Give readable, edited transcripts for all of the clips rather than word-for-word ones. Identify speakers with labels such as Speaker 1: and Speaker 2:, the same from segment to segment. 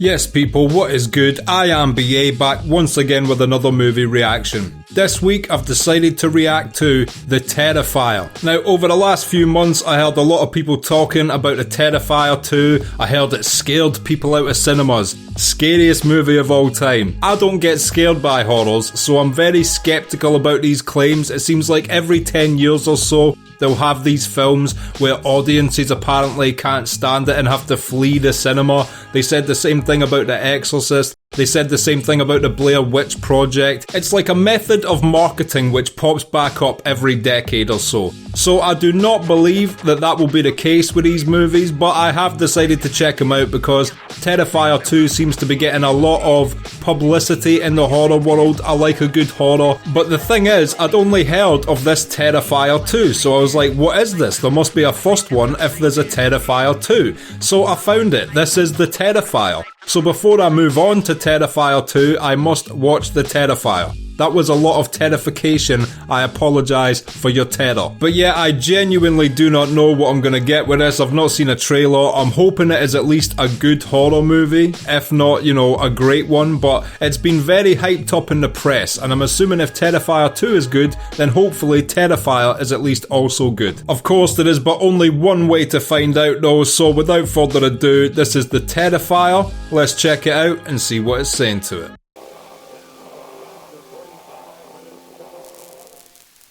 Speaker 1: Yes people, what is good? I am BA back once again with another movie reaction. This week I've decided to react to The Terrifier. Now over the last few months I heard a lot of people talking about The Terrifier 2, I heard it scared people out of cinemas. Scariest movie of all time. I don't get scared by horrors, so I'm very skeptical about these claims. It seems like every 10 years or so they'll have these films where audiences apparently can't stand it and have to flee the cinema. They said the same thing about The Exorcist. They said the same thing about the Blair Witch Project. It's like a method of marketing which pops back up every decade or so. So I do not believe that that will be the case with these movies, but I have decided to check them out because Terrifier 2 seems to be getting a lot of publicity in the horror world. I like a good horror. But the thing is, I'd only heard of this Terrifier 2, so I was like, what is this? There must be a first one if there's a Terrifier 2. So I found it. This is The Terrifier. So before I move on to Terrifier 2, I must watch The Terrifier. That was a lot of terrification. I apologise for your terror. But yeah, I genuinely do not know what I'm going to get with this. I've not seen a trailer. I'm hoping it is at least a good horror movie. If not, you know, a great one. But it's been very hyped up in the press. And I'm assuming if Terrifier 2 is good, then hopefully Terrifier is at least also good. Of course, there is but only one way to find out though. So without further ado, this is The Terrifier. Let's check it out and see what it's saying to it.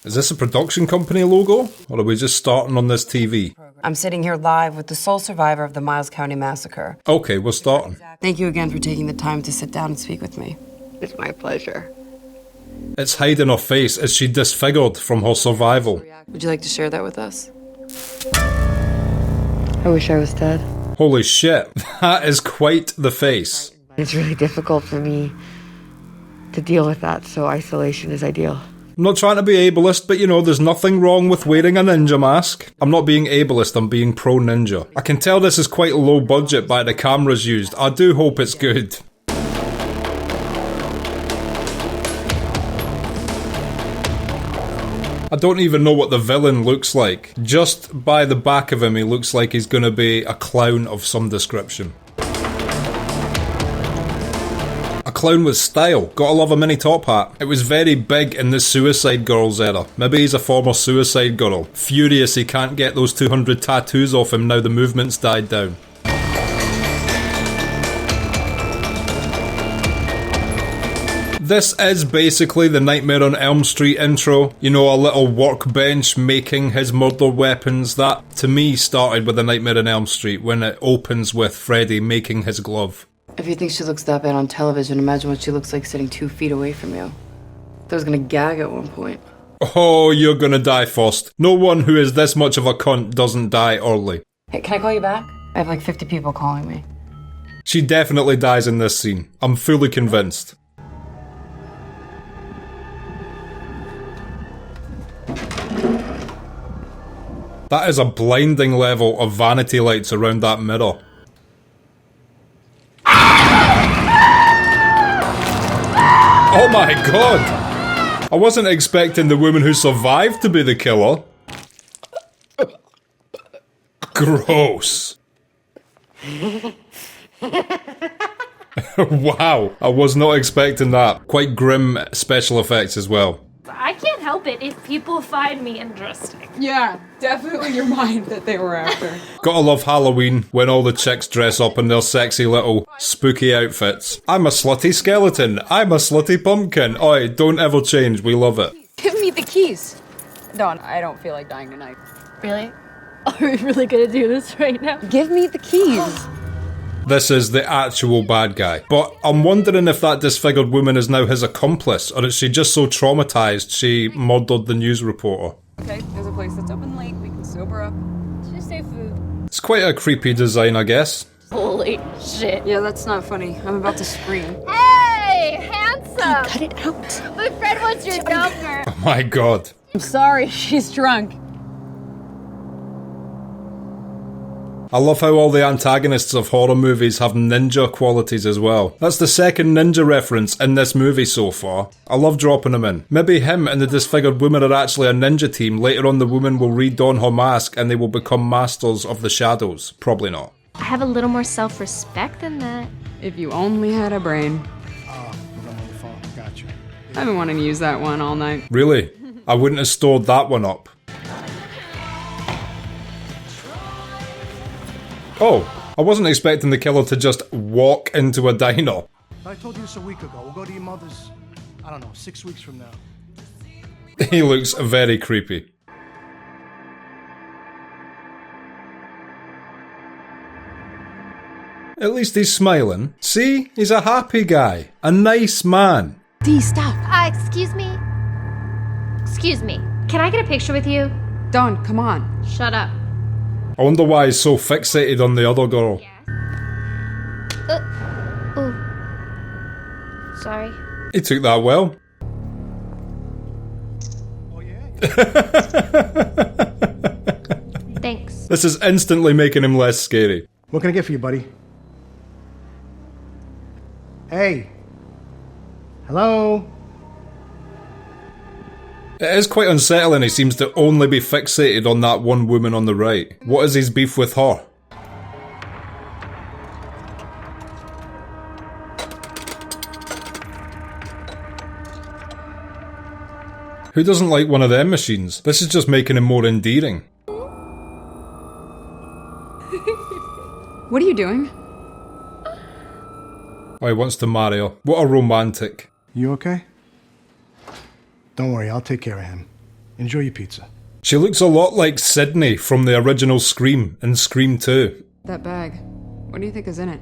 Speaker 1: Is this a production company logo, or are we just starting on this TV?
Speaker 2: I'm sitting here live with the sole survivor of the Miles County massacre.
Speaker 1: Okay, we're starting.
Speaker 2: Thank you again for taking the time to sit down and speak with me.
Speaker 3: It's my pleasure.
Speaker 1: It's hiding her face. Is she disfigured from her survival?
Speaker 2: Would you like to share that with us?
Speaker 3: I wish I was dead.
Speaker 1: Holy shit, that is quite the face.
Speaker 3: It's really difficult for me to deal with that, so isolation is ideal.
Speaker 1: I'm not trying to be ableist, but you know, there's nothing wrong with wearing a ninja mask. I'm not being ableist, I'm being pro-ninja. I can tell this is quite low budget by the cameras used. I do hope it's good. I don't even know what the villain looks like. Just by the back of him, he looks like he's gonna be a clown of some description. A clown with style. Gotta love a mini top hat. It was very big in the Suicide Girls era. Maybe he's a former Suicide Girl. Furious he can't get those 200 tattoos off him now the movement's died down. This is basically the Nightmare on Elm Street intro. You know, a little workbench making his murder weapons. That, to me, started with the Nightmare on Elm Street when it opens with Freddy making his glove.
Speaker 2: If you think she looks that bad on television, imagine what she looks like sitting 2 feet away from you. I was gonna gag at one point.
Speaker 1: Oh, you're gonna die first. No one who is this much of a cunt doesn't die early.
Speaker 2: Hey, can I call you back? I have like 50 people calling me.
Speaker 1: She definitely dies in this scene. I'm fully convinced. That is a blinding level of vanity lights around that mirror. Oh my god! I wasn't expecting the woman who survived to be the killer. Gross. Wow, I was not expecting that. Quite grim special effects as well.
Speaker 4: I can't help it if people find me interesting.
Speaker 5: Yeah, definitely your mind that they were after.
Speaker 1: Gotta love Halloween when all the chicks dress up in their sexy little spooky outfits. I'm a slutty skeleton. I'm a slutty pumpkin. Oi, don't ever change. We love it.
Speaker 5: Give me the keys. Dawn, I don't feel like dying tonight.
Speaker 4: Really? Are we really gonna do this right now?
Speaker 5: Give me the keys.
Speaker 1: This is the actual bad guy. But I'm wondering if that disfigured woman is now his accomplice, or is she just so traumatized she murdered the news reporter?
Speaker 5: Okay, there's a place that's open late. We can sober up.
Speaker 4: Just say food.
Speaker 1: It's quite a creepy design, I guess.
Speaker 4: Holy shit.
Speaker 5: Yeah, that's not funny. I'm about to scream.
Speaker 4: Hey, handsome!
Speaker 5: Cut it out.
Speaker 4: My friend wants your number.
Speaker 1: Oh my god.
Speaker 5: I'm sorry, she's drunk.
Speaker 1: I love how all the antagonists of horror movies have ninja qualities as well. That's the second ninja reference in this movie so far. I love dropping them in. Maybe him and the disfigured woman are actually a ninja team. Later on the woman will redon her mask and they will become masters of the shadows. Probably not.
Speaker 4: I have a little more self-respect than that.
Speaker 5: If you only had a brain.
Speaker 6: Oh, I'm on the phone. Gotcha.
Speaker 5: I've been wanting to use that one all night.
Speaker 1: Really? I wouldn't have stored that one up. Oh, I wasn't expecting the killer to just walk into a diner.
Speaker 6: I told you this a week ago. We'll go to your mother's, I don't know, 6 weeks from now.
Speaker 1: He looks very creepy. At least he's smiling. See? He's a happy guy. A nice man.
Speaker 5: Dee, stop.
Speaker 4: Excuse me? Excuse me. Can I get a picture with you?
Speaker 5: Dawn, come on.
Speaker 4: Shut up.
Speaker 1: I wonder why he's so fixated on the other girl.
Speaker 4: Oh. Sorry.
Speaker 1: He took that well.
Speaker 6: Oh, yeah?
Speaker 4: Thanks.
Speaker 1: This is instantly making him less scary.
Speaker 6: What can I get for you, buddy? Hey. Hello?
Speaker 1: It is quite unsettling he seems to only be fixated on that one woman on the right. What is his beef with her? Who doesn't like one of them machines? This is just making him more endearing.
Speaker 5: What are you doing?
Speaker 1: Oh, he wants to marry her. What a romantic.
Speaker 6: You okay? Don't worry, I'll take care of him. Enjoy your pizza.
Speaker 1: She looks a lot like Sydney from the original Scream and Scream 2.
Speaker 5: That bag. What do you think is in it?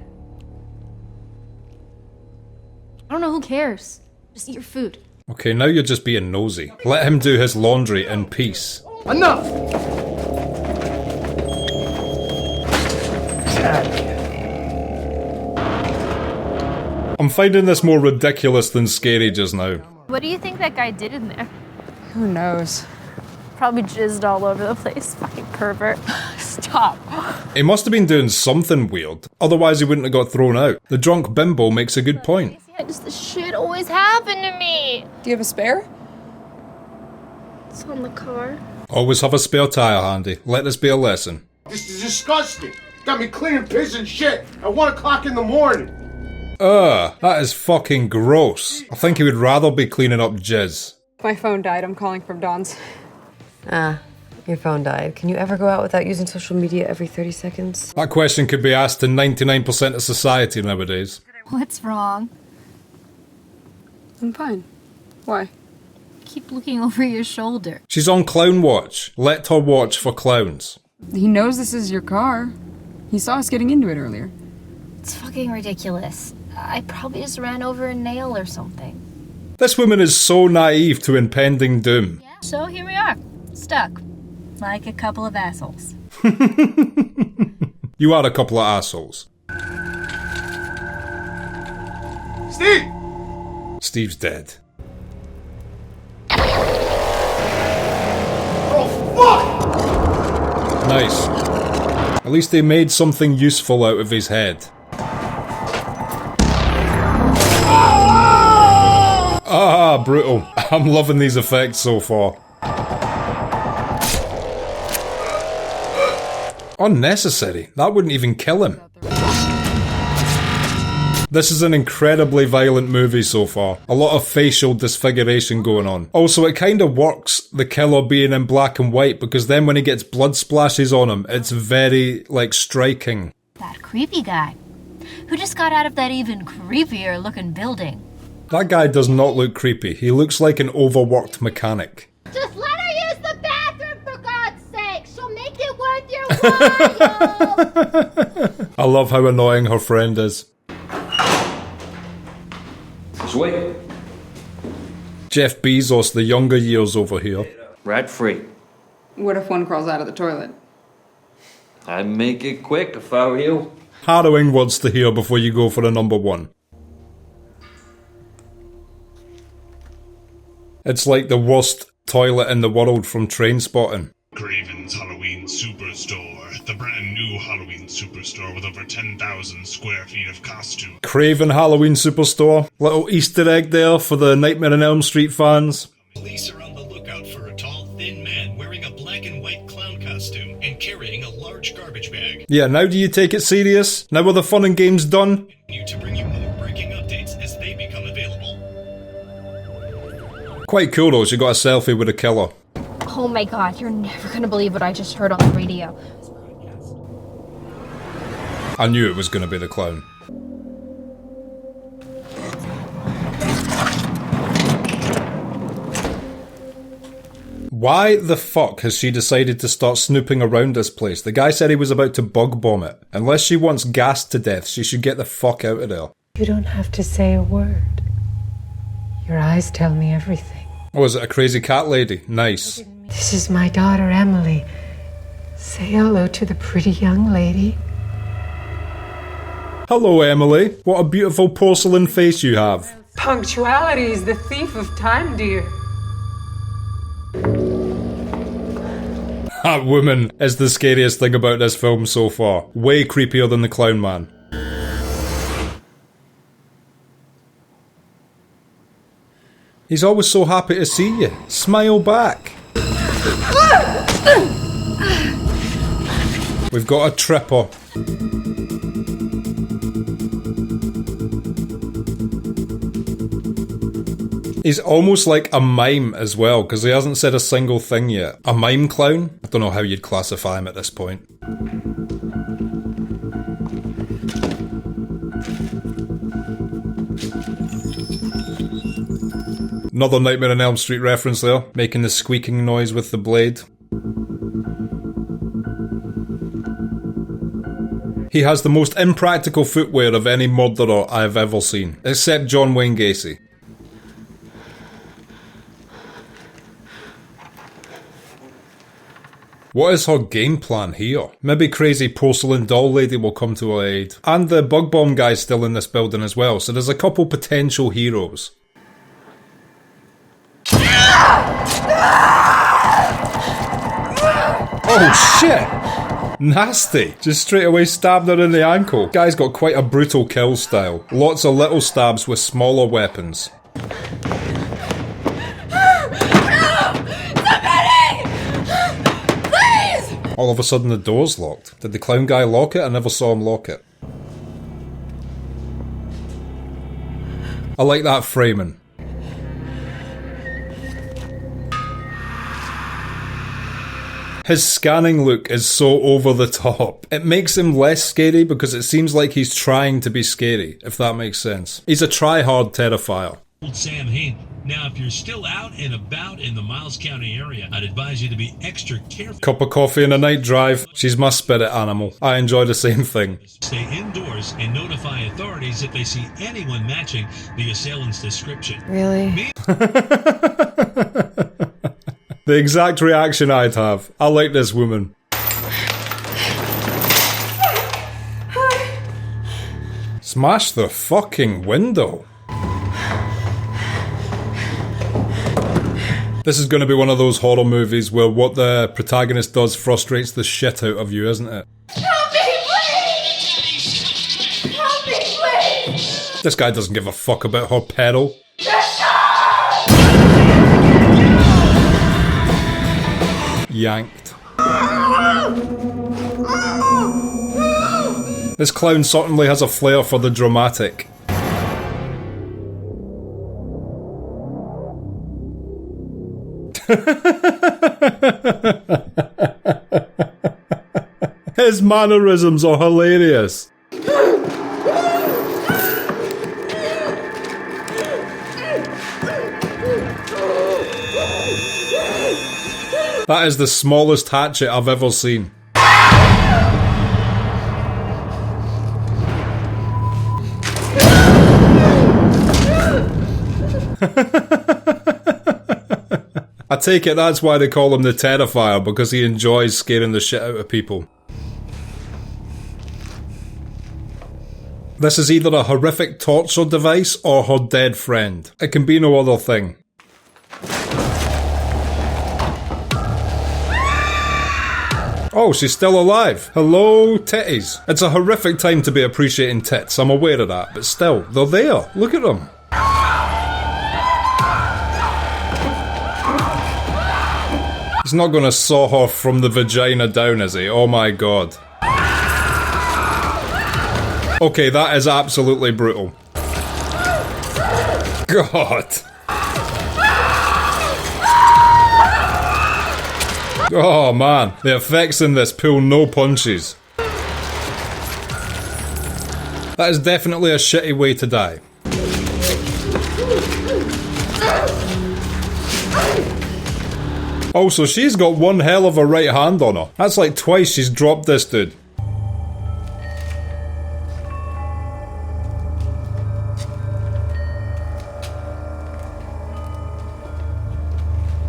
Speaker 4: I don't know, who cares? Just eat your food.
Speaker 1: Okay, now you're just being nosy. Let him do his laundry in peace.
Speaker 6: Enough!
Speaker 1: I'm finding this more ridiculous than scary just now.
Speaker 4: What do you think that guy did in there?
Speaker 5: Who knows?
Speaker 4: Probably jizzed all over the place. Fucking pervert.
Speaker 5: Stop.
Speaker 1: He must have been doing something weird, otherwise he wouldn't have got thrown out. The drunk bimbo makes a good point.
Speaker 4: This shit always happened to me.
Speaker 5: Do you have a spare?
Speaker 4: It's on the car.
Speaker 1: Always have a spare tire handy. Let this be a lesson.
Speaker 7: This is disgusting. Got me cleaning piss and shit at 1 o'clock in the morning.
Speaker 1: That is fucking gross. I think he would rather be cleaning up jizz.
Speaker 5: My phone died. I'm calling from Dawn's.
Speaker 3: Your phone died. Can you ever go out without using social media every 30 seconds?
Speaker 1: That question could be asked to 99% of society nowadays.
Speaker 8: What's wrong?
Speaker 5: I'm fine. Why?
Speaker 8: Keep looking over your shoulder.
Speaker 1: She's on clown watch. Let her watch for clowns.
Speaker 5: He knows this is your car. He saw us getting into it earlier.
Speaker 8: It's fucking ridiculous. I probably just ran over a nail or something.
Speaker 1: This woman is so naive to impending doom.
Speaker 8: Yeah. So here we are, stuck. Like a couple of assholes.
Speaker 1: You are a couple of assholes.
Speaker 7: Steve!
Speaker 1: Steve's dead.
Speaker 7: Oh, fuck!
Speaker 1: Nice. At least they made something useful out of his head. Ah, brutal. I'm loving these effects so far. Unnecessary. That wouldn't even kill him. This is an incredibly violent movie so far. A lot of facial disfiguration going on. Also, it kind of works, the killer being in black and white, because then when he gets blood splashes on him, it's very, striking.
Speaker 8: That creepy guy, who just got out of that even creepier looking building.
Speaker 1: That guy does not look creepy. He looks like an overworked mechanic.
Speaker 4: Just let her use the bathroom, for God's sake! She'll make it worth your while!
Speaker 1: I love how annoying her friend is.
Speaker 9: Sweet.
Speaker 1: Jeff Bezos, the younger years over here.
Speaker 9: Rat free.
Speaker 5: What if one crawls out of the toilet?
Speaker 9: I'd make it quick if I were you.
Speaker 1: Harrowing words to hear before you go for a number one. It's like the worst toilet in the world from Trainspotting.
Speaker 10: Craven's Halloween Superstore. The brand new Halloween Superstore with over 10,000 square feet of costume.
Speaker 1: Craven Halloween Superstore. Little Easter egg there for the Nightmare on Elm Street fans.
Speaker 10: Police are on the lookout for a tall, thin man wearing a black and white clown costume and carrying a large garbage bag.
Speaker 1: Yeah, now do you take it serious? Now are the fun and games done?
Speaker 10: To bring you more breaking updates as they become available.
Speaker 1: Quite cool though, she got a selfie with a killer.
Speaker 4: Oh my god, you're never gonna believe what I just heard on the radio.
Speaker 1: I knew it was gonna be the clown. Why the fuck has she decided to start snooping around this place? The guy said he was about to bug bomb it. Unless she wants gassed to death, she should get the fuck out of there.
Speaker 11: You don't have to say a word. Your eyes tell me everything.
Speaker 1: Oh, is it a crazy cat lady? Nice.
Speaker 11: This is my daughter, Emily. Say hello to the pretty young lady.
Speaker 1: Hello, Emily. What a beautiful porcelain face you have.
Speaker 11: Punctuality is the thief of time, dear.
Speaker 1: That woman is the scariest thing about this film so far. Way creepier than the clown man. He's always so happy to see you. Smile back. We've got a tripper. He's almost like a mime as well, because he hasn't said a single thing yet. A mime clown? I don't know how you'd classify him at this point. Another Nightmare on Elm Street reference there, making the squeaking noise with the blade. He has the most impractical footwear of any murderer I've ever seen, except John Wayne Gacy. What is her game plan here? Maybe crazy porcelain doll lady will come to her aid. And the bug bomb guy's still in this building as well, so there's a couple potential heroes. Oh shit! Nasty! Just straight away stabbed her in the ankle. Guy's got quite a brutal kill style. Lots of little stabs with smaller weapons. All of a sudden the door's locked. Did the clown guy lock it? I never saw him lock it. I like that framing. His scanning look is so over the top. It makes him less scary because it seems like he's trying to be scary, if that makes sense. He's a try-hard terrifier.
Speaker 10: Sam Hain. Now, if you're still out and about in the Miles County area, I'd advise you to be extra careful.
Speaker 1: Cup of coffee and a night drive. She's my spirit animal. I enjoy the same thing.
Speaker 10: Stay indoors and notify authorities if they see anyone matching the assailant's description.
Speaker 3: Really?
Speaker 1: The exact reaction I'd have. I like this woman. Smash the fucking window. This is going to be one of those horror movies where what the protagonist does frustrates the shit out of you, isn't it?
Speaker 12: Help me, please! Help me, please!
Speaker 1: This guy doesn't give a fuck about her peril. Yanked. This clown certainly has a flair for the dramatic. His mannerisms are hilarious. That is the smallest hatchet I've ever seen. I take it that's why they call him the Terrifier, because he enjoys scaring the shit out of people. This is either a horrific torture device or her dead friend. It can be no other thing. Oh, she's still alive. Hello, titties. It's a horrific time to be appreciating tits, I'm aware of that, but still, they're there. Look at them. He's not gonna saw her from the vagina down, is he? Oh my god. Okay, that is absolutely brutal. God. Oh man, the effects in this pull no punches. That is definitely a shitty way to die. Also, she's got one hell of a right hand on her. That's like twice she's dropped this dude.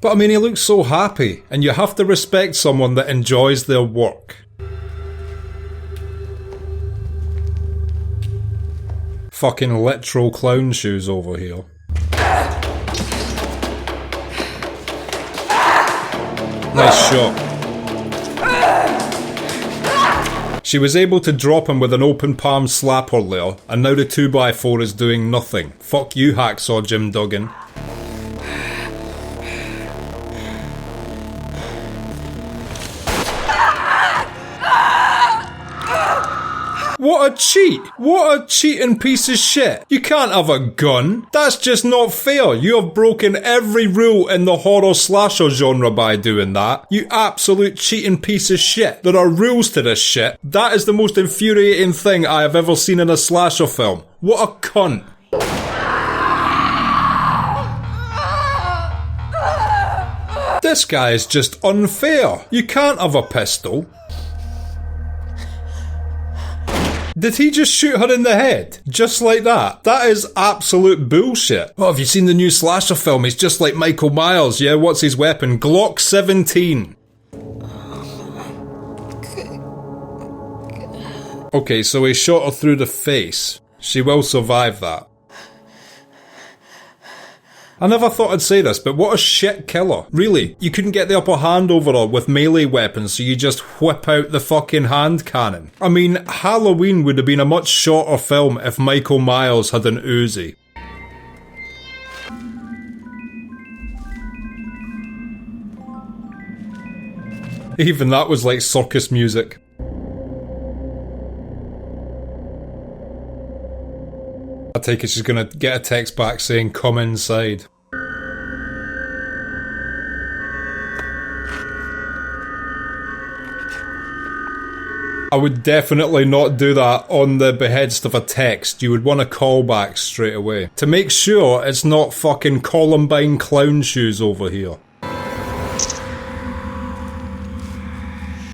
Speaker 1: But I mean, he looks so happy, and you have to respect someone that enjoys their work. Fucking literal clown shoes over here. Nice shot. She was able to drop him with an open palm slap earlier, and now the 2x4 is doing nothing. Fuck you, Hacksaw Jim Duggan. What a cheat! What a cheating piece of shit! You can't have a gun! That's just not fair! You have broken every rule in the horror slasher genre by doing that. You absolute cheating piece of shit. There are rules to this shit. That is the most infuriating thing I have ever seen in a slasher film. What a cunt! This guy is just unfair. You can't have a pistol. Did he just shoot her in the head? Just like that? That is absolute bullshit. Oh, have you seen the new slasher film? He's just like Michael Myers, yeah? What's his weapon? Glock 17. Okay, so he shot her through the face. She will survive that. I never thought I'd say this, but what a shit killer. Really, you couldn't get the upper hand over her with melee weapons, so you just whip out the fucking hand cannon. I mean, Halloween would have been a much shorter film if Michael Myers had an Uzi. Even that was like circus music. I take it she's gonna get a text back saying, "Come inside." I would definitely not do that on the behest of a text. You would want a call back straight away. To make sure it's not fucking Columbine clown shoes over here.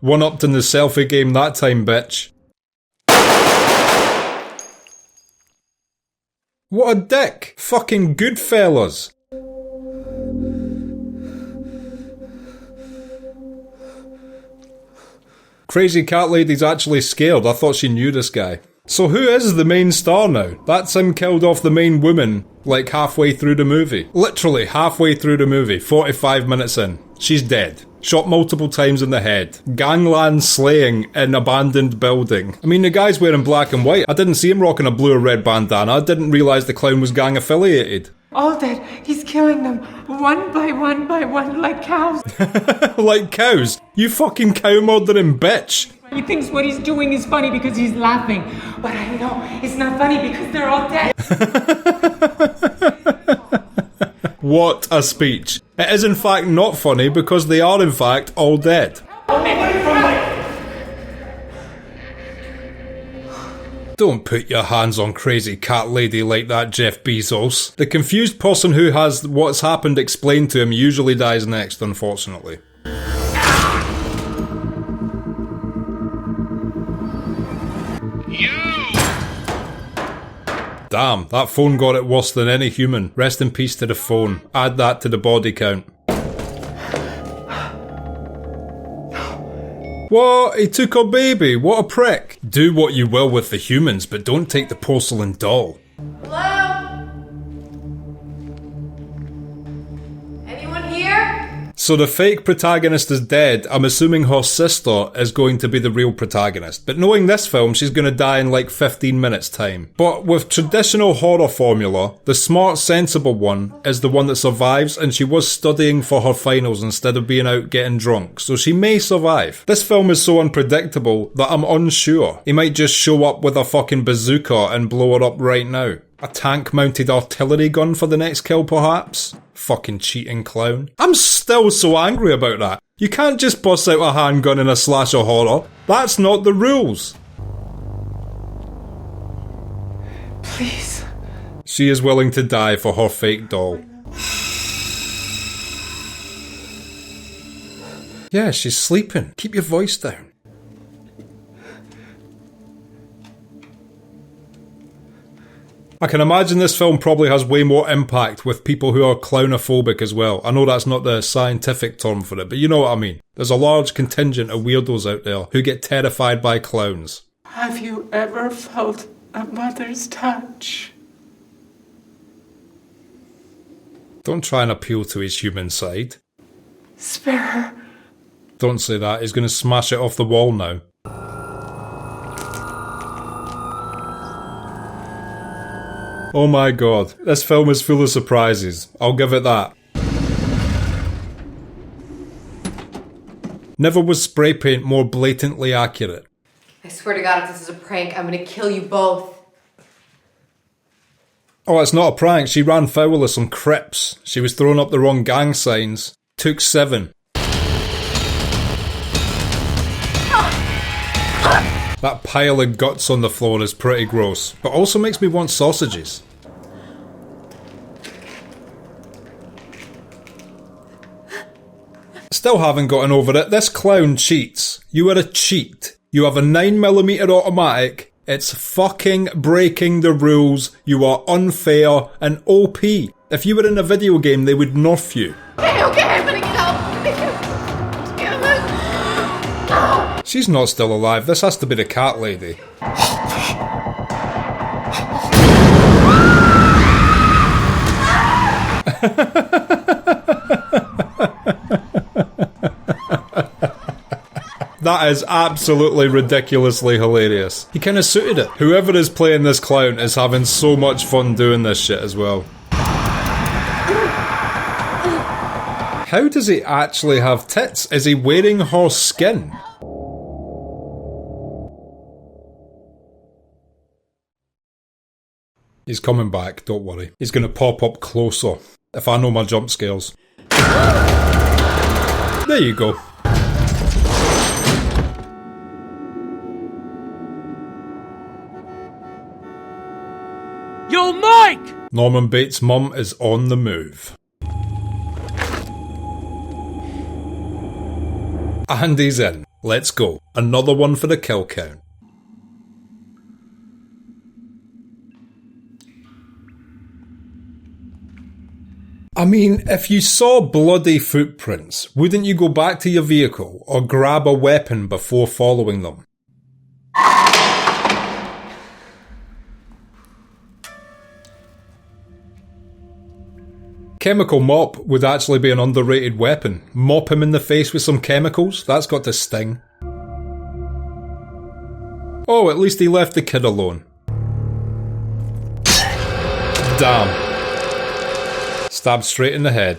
Speaker 1: One-upped in the selfie game that time, bitch. What a dick! Fucking Goodfellas! Crazy cat lady's actually scared. I thought she knew this guy. So who is the main star now? That's him killed off the main woman, like halfway through the movie. Literally halfway through the movie, 45 minutes in. She's dead. Shot multiple times in the head. Gangland slaying in abandoned building. I mean, the guy's wearing black and white. I didn't see him rocking a blue or red bandana. I didn't realise the clown was gang affiliated.
Speaker 11: All dead. He's killing them one by one by one like cows.
Speaker 1: Like cows? You fucking cow murdering bitch.
Speaker 11: He thinks what he's doing is funny because he's laughing. But I know it's not funny because they're all dead.
Speaker 1: What a speech. It is in fact not funny because they are in fact all dead. Don't put your hands on crazy cat lady like that, Jeff Bezos. The confused person who has what's happened explained to him usually dies next, unfortunately. Damn, that phone got it worse than any human. Rest in peace to the phone. Add that to the body count. What? He took her baby? What a prick. Do what you will with the humans, but don't take the porcelain doll.
Speaker 2: Hello? Anyone here?
Speaker 1: So the fake protagonist is dead. I'm assuming her sister is going to be the real protagonist. But knowing this film, she's going to die in like 15 minutes time. But with traditional horror formula, the smart, sensible one is the one that survives, and she was studying for her finals instead of being out getting drunk. So she may survive. This film is so unpredictable that I'm unsure. He might just show up with a fucking bazooka and blow her up right now. A tank-mounted artillery gun for the next kill, perhaps? Fucking cheating clown. I'm still so angry about that. You can't just bust out a handgun in a slasher horror. That's not the rules.
Speaker 11: Please.
Speaker 1: She is willing to die for her fake doll. Yeah, she's sleeping. Keep your voice down. I can imagine this film probably has way more impact with people who are clownophobic as well. I know that's not the scientific term for it, but you know what I mean. There's a large contingent of weirdos out there who get terrified by clowns.
Speaker 11: Have you ever felt a mother's touch?
Speaker 1: Don't try and appeal to his human side.
Speaker 11: Spare her.
Speaker 1: Don't say that, he's going to smash it off the wall now. Oh my god, this film is full of surprises. I'll give it that. Never was spray paint more blatantly accurate.
Speaker 3: I swear to God, if this is a prank, I'm gonna kill you both.
Speaker 1: Oh, it's not a prank. She ran foul of some Crips. She was throwing up the wrong gang signs. Took 7. That pile of guts on the floor is pretty gross, but also makes me want sausages. Still haven't gotten over it. This clown cheats. You are a cheat. You have a 9mm automatic. It's fucking breaking the rules. You are unfair and OP. If you were in a video game, they would nerf you.
Speaker 12: Okay, I'm gonna get help. Damn it.
Speaker 1: She's not still alive. This has to be the cat lady. That is absolutely ridiculously hilarious. He kind of suited it. Whoever is playing this clown is having so much fun doing this shit as well. How does he actually have tits? Is he wearing her skin? He's coming back, don't worry. He's going to pop up closer, if I know my jump scares. There you go.
Speaker 13: Yo, Mike!
Speaker 1: Norman Bates' mum is on the move. And he's in. Let's go. Another one for the kill count. I mean, if you saw bloody footprints, wouldn't you go back to your vehicle or grab a weapon before following them? Chemical mop would actually be an underrated weapon. Mop him in the face with some chemicals? That's got to sting. Oh, at least he left the kid alone. Damn. Stabbed straight in the head.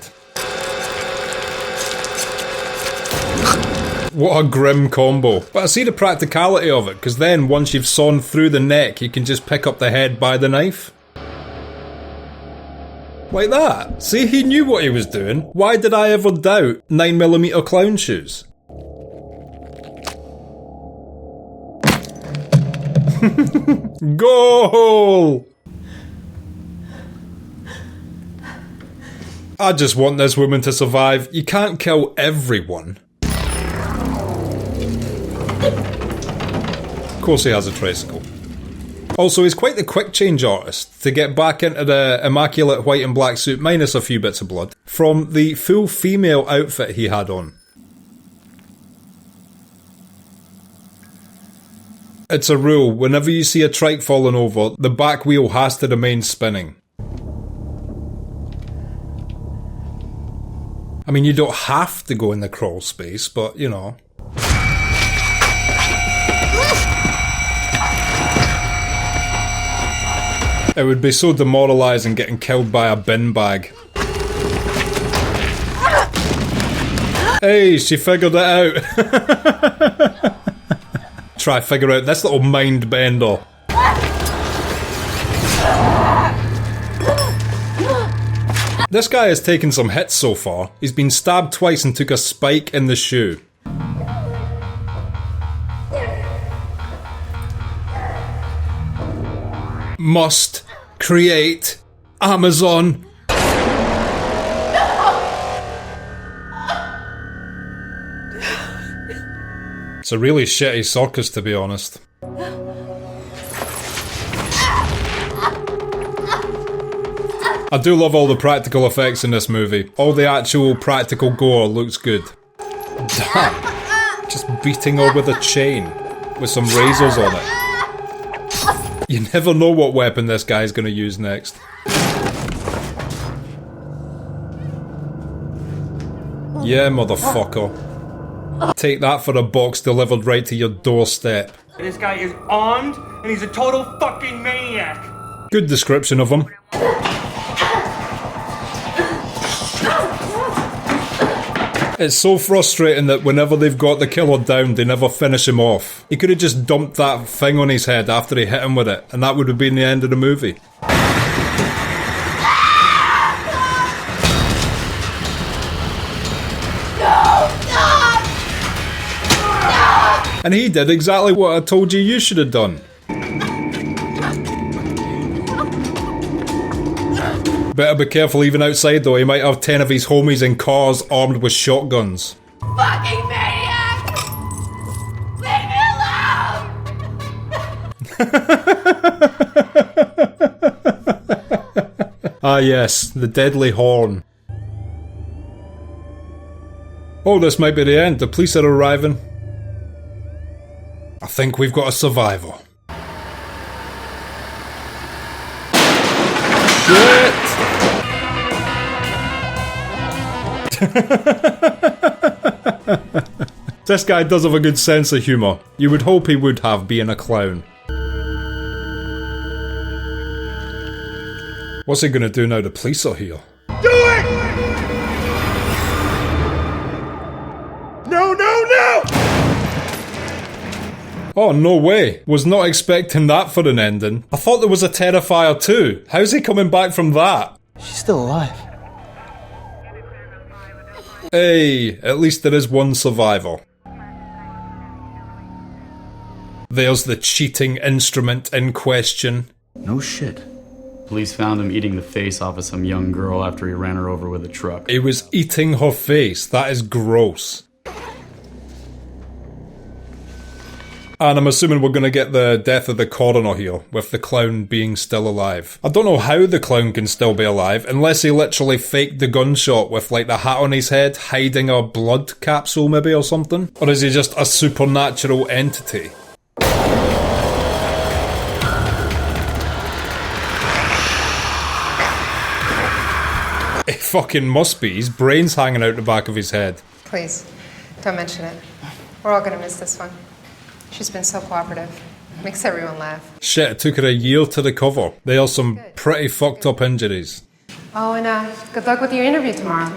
Speaker 1: What a grim combo. But I see the practicality of it, because then once you've sawn through the neck, you can just pick up the head by the knife. Like that. See, he knew what he was doing. Why did I ever doubt 9mm clown shoes? Goal! I just want this woman to survive. You can't kill everyone. Of course he has a tricycle. Also, he's quite the quick change artist to get back into the immaculate white and black suit minus a few bits of blood from the full female outfit he had on. It's a rule, whenever you see a trike falling over, the back wheel has to remain spinning. I mean, you don't have to go in the crawl space, but, you know. It would be so demoralising getting killed by a bin bag. Hey, she figured it out. Try figure out this little mind bender. This guy has taken some hits so far. He's been stabbed twice and took a spike in the shoe. Must create Amazon. It's a really shitty circus, to be honest. I do love all the practical effects in this movie. All the actual practical gore looks good. Damn. Just beating her with a chain with some razors on it. You never know what weapon this guy's gonna use next. Yeah, motherfucker. Take that for a box delivered right to your doorstep.
Speaker 13: This guy is armed and he's a total fucking maniac.
Speaker 1: Good description of him. It's so frustrating that whenever they've got the killer down, they never finish him off. He could have just dumped that thing on his head after he hit him with it, and that would have been the end of the movie. And he did exactly what I told you should have done. Better be careful even outside though, he might have 10 of his homies in cars armed with shotguns.
Speaker 12: Fucking maniac! Leave me alone!
Speaker 1: Ah yes, the deadly horn. Oh, this might be the end. The police are arriving. I think we've got a survivor. Shit! This guy does have a good sense of humour. You would hope he would have, being a clown. What's he gonna do now the police are here?
Speaker 7: Do it! No, no, no!
Speaker 1: Oh, no way. Was not expecting that for an ending. I thought there was a Terrifier too. How's he coming back from that?
Speaker 14: She's still alive.
Speaker 1: Hey, at least there is one survivor. There's the cheating instrument in question.
Speaker 15: No shit. Police found him eating the face off of some young girl after he ran her over with a truck.
Speaker 1: He was eating her face. That is gross. And I'm assuming we're gonna get the death of the coroner here, with the clown being still alive. I don't know how the clown can still be alive, unless he literally faked the gunshot with like the hat on his head, hiding a blood capsule maybe or something? Or is he just a supernatural entity? It fucking must be. His brain's hanging out the back of his head.
Speaker 16: Please, don't mention it. We're all gonna miss this one. She's been so cooperative. Makes everyone laugh.
Speaker 1: Shit, it took her a year to recover. They are some pretty fucked up injuries.
Speaker 16: Oh, and good luck with your interview tomorrow.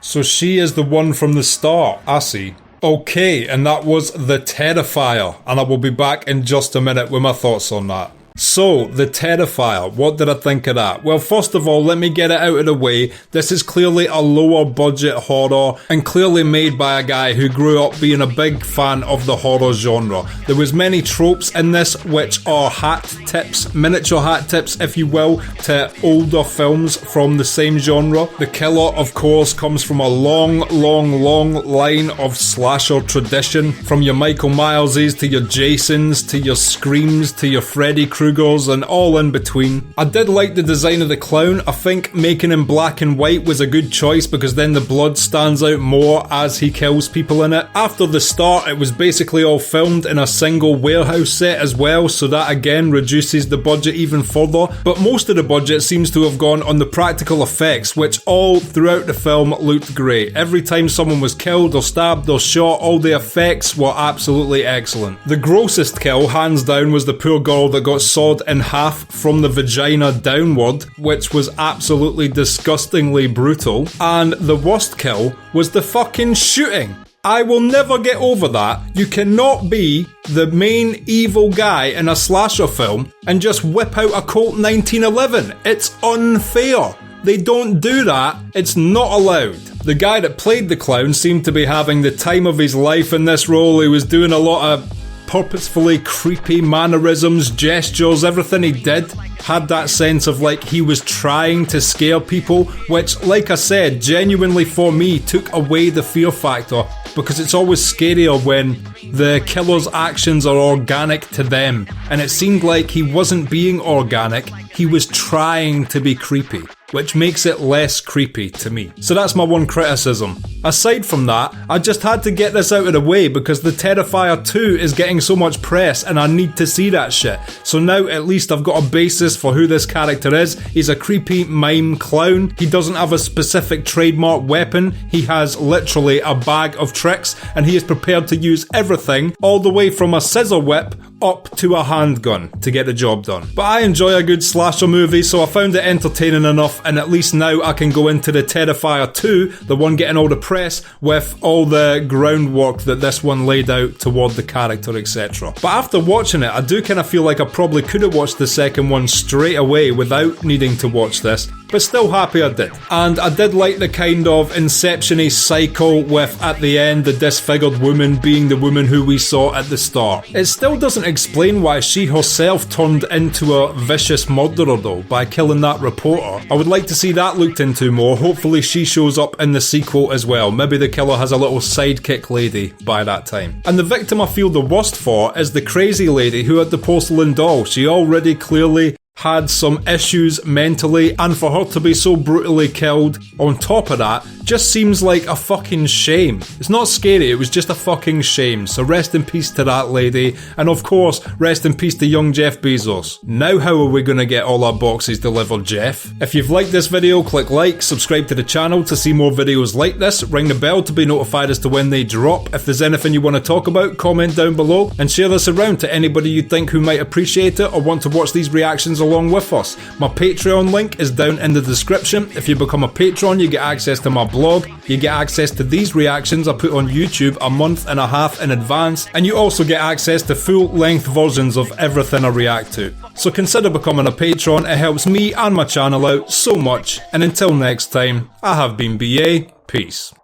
Speaker 1: So she is the one from the start, I see. Okay, and that was the Terrifier, and I will be back in just a minute with my thoughts on that. So, the Terrifier, what did I think of that? Well, first of all, let me get it out of the way. This is clearly a lower budget horror, and clearly made by a guy who grew up being a big fan of the horror genre. There was many tropes in this which are hat tips, miniature hat tips if you will, to older films from the same genre. The killer, of course, comes from a long line of slasher tradition. From your Michael Myerses, to your Jasons, to your Screams, to your Freddy Krueger, Krugers and all in between. I did like the design of the clown. I think making him black and white was a good choice because then the blood stands out more as he kills people in it. After the start, it was basically all filmed in a single warehouse set as well, so that again reduces the budget even further. But most of the budget seems to have gone on the practical effects, which all throughout the film looked great. Every time someone was killed or stabbed or shot, all the effects were absolutely excellent. The grossest kill, hands down, was the poor girl that got sawed in half from the vagina downward, which was absolutely disgustingly brutal. And the worst kill was the fucking shooting. I will never get over that. You cannot be the main evil guy in a slasher film and just whip out a Colt 1911. It's unfair. They don't do that. It's not allowed. The guy that played the clown seemed to be having the time of his life in this role. He was doing a lot of purposefully creepy mannerisms, gestures, everything he did had that sense of like he was trying to scare people, which, like I said, genuinely for me took away the fear factor, because it's always scarier when the killer's actions are organic to them, and it seemed like he wasn't being organic, he was trying to be creepy, which makes it less creepy to me. So that's my one criticism. Aside from that, I just had to get this out of the way because the Terrifier 2 is getting so much press and I need to see that shit. So now at least I've got a basis for who this character is. He's a creepy mime clown. He doesn't have a specific trademark weapon. He has literally a bag of tricks and he is prepared to use everything, all the way from a scissor whip up to a handgun to get the job done. But I enjoy a good slasher movie, so I found it entertaining enough, and at least now I can go into the Terrifier 2, the one getting all the press, with all the groundwork that this one laid out toward the character, etc. But after watching it, I do kind of feel like I probably could have watched the second one straight away without needing to watch this, but still happy I did. And I did like the kind of Inception-y cycle with, at the end, the disfigured woman being the woman who we saw at the start. It still doesn't explain why she herself turned into a vicious murderer though, by killing that reporter. I would like to see that looked into more. Hopefully she shows up in the sequel as well. Maybe the killer has a little sidekick lady by that time. And the victim I feel the worst for is the crazy lady who had the porcelain doll. She already clearly had some issues mentally, and for her to be so brutally killed on top of that just seems like a fucking shame. It's not scary, it was just a fucking shame. So rest in peace to that lady, and of course rest in peace to young Jeff Bezos. Now how are we gonna get all our boxes delivered, Jeff? If you've liked this video, click like, subscribe to the channel to see more videos like this, ring the bell to be notified as to when they drop. If there's anything you want to talk about, comment down below, and share this around to anybody you think who might appreciate it or want to watch these reactions along with us. My Patreon link is down in the description. If you become a patron, you get access to my blog, you get access to these reactions I put on YouTube a month and a half in advance, and you also get access to full-length versions of everything I react to. So consider becoming a patron, it helps me and my channel out so much, and until next time, I have been BA, peace.